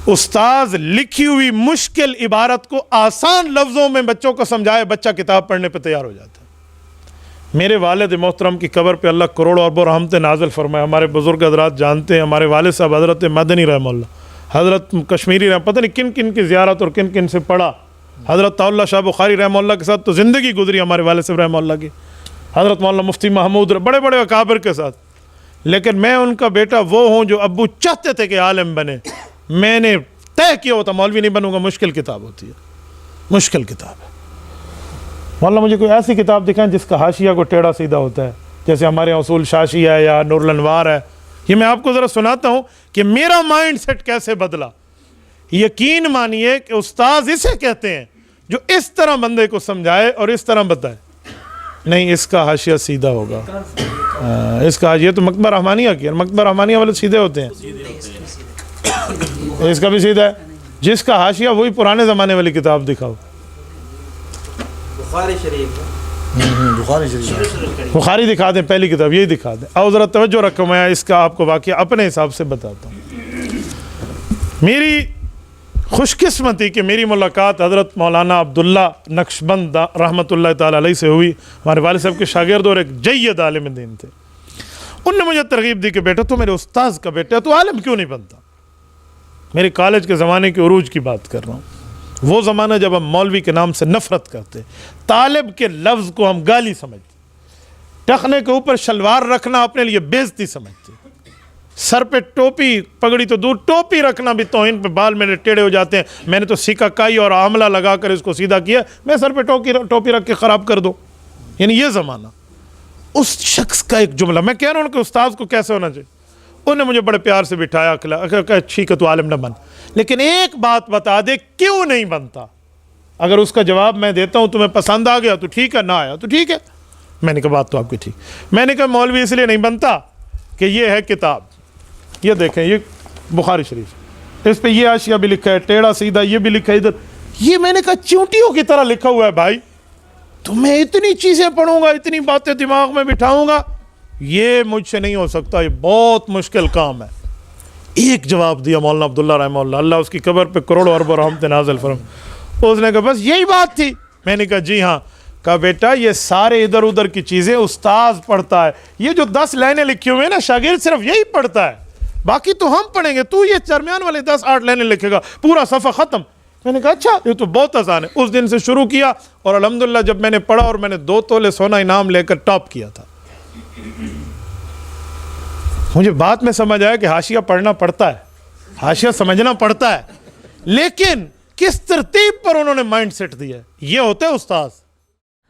استاذ لکھی ہوئی مشکل عبارت کو آسان لفظوں میں بچوں کو سمجھائے، بچہ کتاب پڑھنے پہ تیار ہو جاتا ہے۔ میرے والد محترم کی قبر پہ اللہ کروڑوں اربوں رحمتیں نازل فرمائے۔ ہمارے بزرگ حضرات جانتے ہیں، ہمارے والد صاحب حضرت مدنی رحمہ اللہ، حضرت کشمیری رحمہ، پتہ نہیں کن کن کی زیارت اور کن کن سے پڑھا۔ حضرت اللہ شاہ بخاری رحمہ اللہ کے ساتھ تو زندگی گزری ہمارے والد صاحب رحمہ اللہ کی، حضرت مولانا مفتی محمود، بڑے بڑے اکابر کے ساتھ۔ لیکن میں ان کا بیٹا وہ ہوں جو ابو چاہتے تھے کہ عالم بنے، میں نے طے کیا ہوتا مولوی نہیں بنوں گا۔ مشکل کتاب ہوتی ہے، مشکل کتاب ہے۔ مولانا مجھے کوئی ایسی کتاب دکھائیں جس کا حاشیہ کو ٹیڑھا سیدھا ہوتا ہے، جیسے ہمارے اصول شاشی ہے یا نور الانوار ہے۔ یہ میں آپ کو ذرا سناتا ہوں کہ میرا مائنڈ سیٹ کیسے بدلا۔ یقین مانیے کہ استاذ اسے کہتے ہیں جو اس طرح بندے کو سمجھائے اور اس طرح بتائے، نہیں اس کا حاشیہ سیدھا ہوگا، اس کا یہ تو مکتبہ رحمانیہ کی، مکتبہ رحمانیہ والے سیدھے ہوتے ہیں، اس کا بھی سیدھا ہے۔ جس کا حاشیہ وہی پرانے زمانے والی کتاب دکھاؤ، بخاری دکھا دیں، پہلی کتاب یہی دکھا دیں۔ اور ذرا توجہ رکھو، میں اس کا آپ کو واقعہ اپنے حساب سے بتاتا ہوں۔ میری خوش قسمتی کہ میری ملاقات حضرت مولانا عبداللہ نقشبند رحمۃ اللہ تعالی علیہ سے ہوئی۔ ہمارے والد صاحب کے شاگرد اور ایک جید عالم دین تھے۔ ان نے مجھے ترغیب دی کہ بیٹا تو میرے استاذ کا بیٹا ہے، تو عالم کیوں نہیں بنتا؟ میرے کالج کے زمانے کے عروج کی بات کر رہا ہوں۔ وہ زمانہ جب ہم مولوی کے نام سے نفرت کرتے، طالب کے لفظ کو ہم گالی سمجھتے، ٹخنے کے اوپر شلوار رکھنا اپنے لیے بے عزتی سمجھتے، سر پہ ٹوپی، پگڑی تو دور، ٹوپی رکھنا بھی توہین پہ، بال میرے ٹیڑھے ہو جاتے ہیں، میں نے تو سکہ کائی اور آملہ لگا کر اس کو سیدھا کیا، میں سر پہ ٹوپی رکھ کے خراب کر دو۔ یعنی یہ زمانہ، اس شخص کا ایک جملہ، میں کہہ رہا ہوں کہ استاذ کو کیسے ہونا چاہیے۔ انہوں نے مجھے بڑے پیار سے بٹھایا، کہ ٹھیک ہے تو عالم نہ بن، لیکن ایک بات بتا دے کیوں نہیں بنتا۔ اگر اس کا جواب میں دیتا ہوں تمہیں پسند آ گیا تو ٹھیک ہے، نہ آیا تو ٹھیک ہے۔ میں نے کہا بات تو آپ کی ٹھیک۔ میں نے کہا مولوی اس لیے نہیں بنتا کہ یہ ہے کتاب، یہ دیکھیں، یہ بخاری شریف، اس پہ یہ حاشیہ بھی لکھا ہے ٹیڑھا سیدھا، یہ بھی لکھا ہے ادھر، یہ میں نے کہا چونٹیوں کی طرح لکھا ہوا ہے بھائی، تو میں اتنی چیزیں پڑھوں گا، اتنی باتیں دماغ میں بٹھاؤں گا، یہ مجھ سے نہیں ہو سکتا، یہ بہت مشکل کام ہے۔ ایک جواب دیا مولانا عبداللہ رحمہ اللہ، اللہ اس کی قبر پہ کروڑوں اربوں رحمت نازل فرمائے۔ اس نے کہا بس یہی بات تھی؟ میں نے کہا جی ہاں۔ کہا بیٹا یہ سارے ادھر ادھر کی چیزیں استاذ پڑھتا ہے، یہ جو 10 لائنیں لکھی ہوئی ہیں نا، شاگرد صرف یہی پڑھتا ہے، باقی تو ہم پڑھیں گے، تو یہ درمیان والے 10-8 لائنیں لکھے گا، پورا صفحہ ختم۔ میں نے کہا اچھا یہ تو بہت آسان ہے۔ اس دن سے شروع کیا اور الحمدللہ جب میں نے پڑھا اور میں نے 2 تولے سونا انعام لے کر ٹاپ کیا تھا۔ مجھے بات میں سمجھ آیا کہ حاشیہ پڑھنا پڑتا ہے، حاشیہ سمجھنا پڑتا ہے، لیکن کس ترتیب پر انہوں نے مائنڈ سیٹ دیا ہے، یہ ہوتے ہیں استاذ۔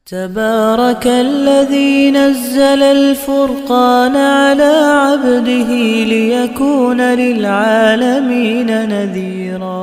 تبارك الذي نزل الفرقان على عبده ليكون للعالمين نذيرا